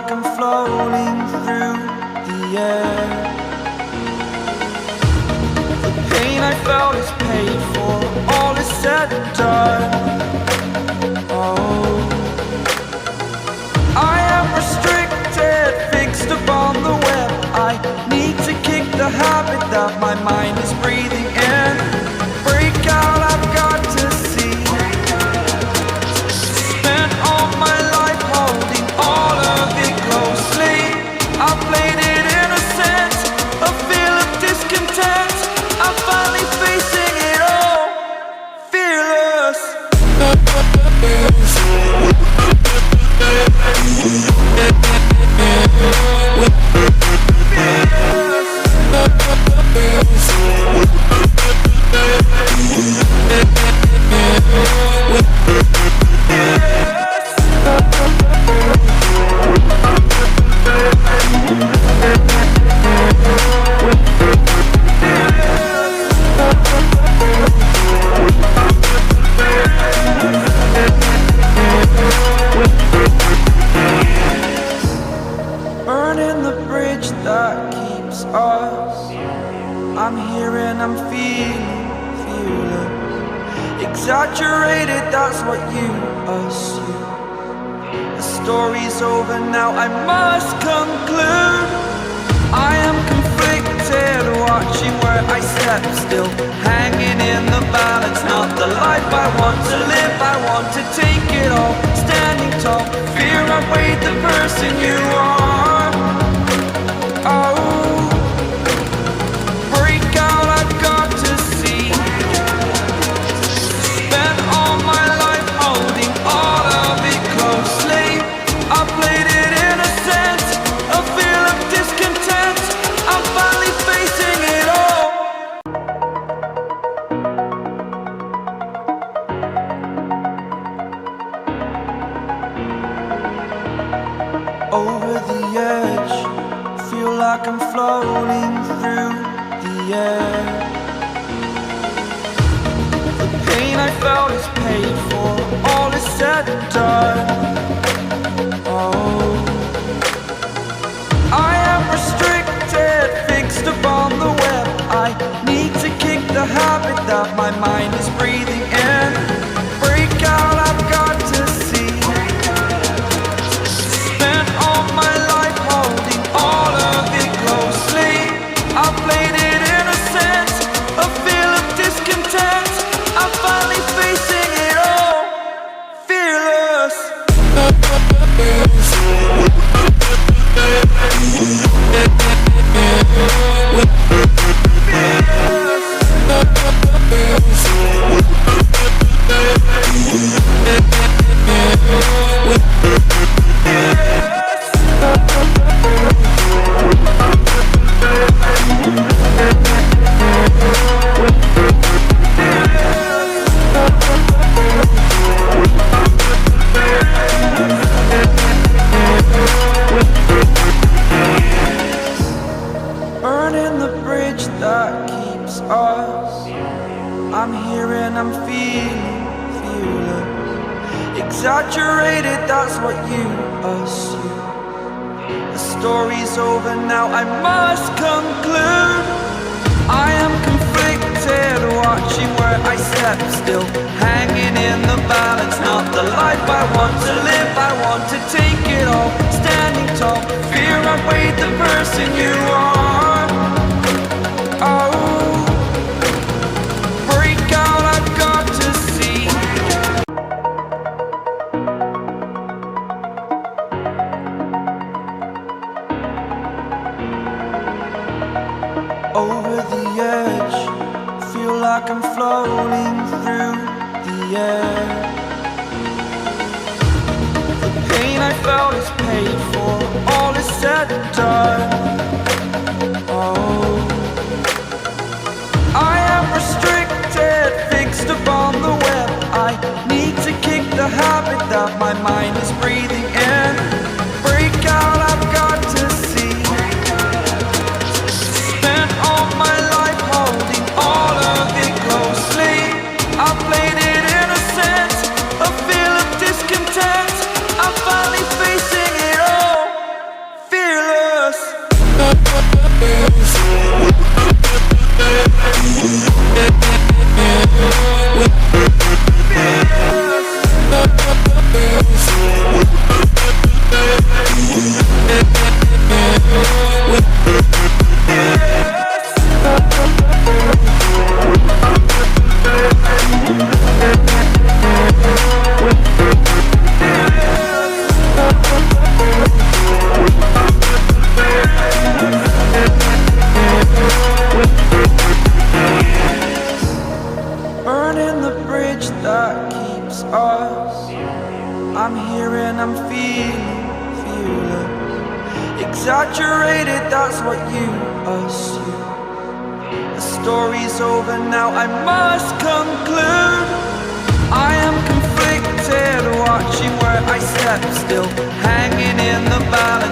like I'm floating through the air. The pain I felt is paid for, all is said and done. Oh, I am restricted, fixed upon the web. I need to kick the habit that my mind is breathing in. Break out, I've got to see. Spent all my life holding all of it closely. I played it innocent, a feel of discontent. I'm finally facing it all, fearless. Burning the bridge that keeps us. I'm here and I'm feeling fearless. Exaggerated, that's what you assume. The story's over now, I must conclude. I am conflicted, watching where I step still, hanging in the balance. Not the life I want to live, I want to take it all. Standing tall, fear outweighed the person you are. Oh, break out, I've got to see. Spent all my life holding all of it closely. I played it innocent, a feel of discontent. I'm finally facing it all. Over the edge, feel like I'm floating through the air. The pain I felt is paid for, all is said and done. Oh, I am restricted, fixed upon the web. I need to kick the habit that my mind is breathing in. Break out, I've got to see. Spent all my life holding all of it closely. I played it innocent, a feel of discontent. I'm finally facing it all, fearless. Burning the bridge that keeps us. I'm here and I'm feeling fearless. Exaggerated, that's what you assume. The story's over now, I must conclude. I am conflicted, watching where I step still, hanging in the balance. Not the life I want to live, I want to take it all. Standing tall, fear outweighed the person you are. Oh, break out, I've got to see. Over the edge, feel like I'm floating through the air. The pain I felt is paid for, all is said and done. Oh, I am restricted, fixed upon the web. I need to kick the habit that my mind is breathing in. Break out, I've got to see. Spent all my life holding all of it closely. I played it innocent, a feel of discontent. I'm finally facing it all, exaggerated, that's what you assume. The story's over now, I must conclude. I am conflicted, watching where I step still, hanging in the balance.